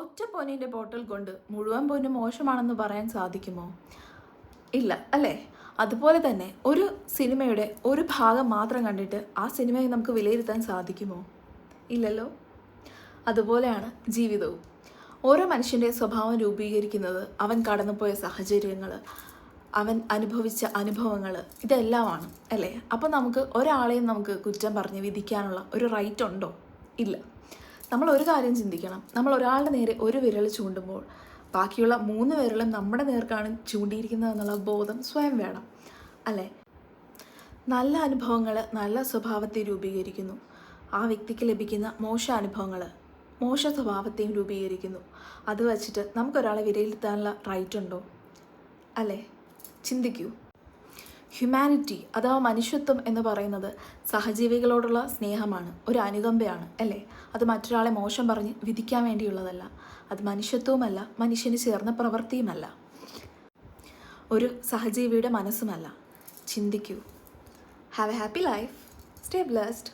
ഒറ്റ പൊന്നിൻ്റെ ബോട്ടിൽ കൊണ്ട് മുഴുവൻ പൊന്നും മോശമാണെന്ന് പറയാൻ സാധിക്കുമോ? ഇല്ല അല്ലേ? അതുപോലെ തന്നെ ഒരു സിനിമയുടെ ഒരു ഭാഗം മാത്രം കണ്ടിട്ട് ആ സിനിമയെ നമുക്ക് വിലയിരുത്താൻ സാധിക്കുമോ? ഇല്ലല്ലോ. അതുപോലെയാണ് ജീവിതവും. ഓരോ മനുഷ്യൻ്റെ സ്വഭാവം രൂപീകരിക്കുന്നത് അവൻ കടന്നുപോയ സാഹചര്യങ്ങൾ, അവൻ അനുഭവിച്ച അനുഭവങ്ങൾ, ഇതെല്ലാമാണ് അല്ലേ? അപ്പോൾ നമുക്ക് ഒരാളെയും നമുക്ക് കുറ്റം പറഞ്ഞ് വിധിക്കാനുള്ള ഒരു റൈറ്റ് ഉണ്ടോ? ഇല്ല. നമ്മൾ ഒരു കാര്യം ചിന്തിക്കണം. നമ്മൾ ഒരാളുടെ നേരെ ഒരു വിരൽ ചൂണ്ടുമ്പോൾ ബാക്കിയുള്ള 3 വിരലും നമ്മുടെ നേർക്കാണ് ചൂണ്ടിയിരിക്കുന്നത് എന്നുള്ള ബോധം സ്വയം വേണം അല്ലേ? നല്ല അനുഭവങ്ങൾ നല്ല സ്വഭാവത്തെ രൂപീകരിക്കുന്നു. ആ വ്യക്തിക്ക് ലഭിക്കുന്ന മോശ അനുഭവങ്ങൾ മോശ സ്വഭാവത്തെയും രൂപീകരിക്കുന്നു. അത് വച്ചിട്ട് നമുക്കൊരാളെ വിലയിരുത്താനുള്ള റൈറ്റ് ഉണ്ടോ? അല്ലേ? ചിന്തിക്കൂ. ഹ്യൂമാനിറ്റി അഥവാ മനുഷ്യത്വം എന്ന് പറയുന്നത് സഹജീവികളോടുള്ള സ്നേഹമാണ്, ഒരു അനുകമ്പയാണ് അല്ലേ? അത് മറ്റൊരാളെ മോശം പറഞ്ഞ് വിധിക്കാൻ വേണ്ടിയുള്ളതല്ല. അത് മനുഷ്യത്വവുമല്ല, മനുഷ്യന് ചേർന്ന പ്രവൃത്തിയുമല്ല, ഒരു സഹജീവിയുടെ മനസ്സുമല്ല. ചിന്തിക്കൂ. Have A happy life. Stay blessed.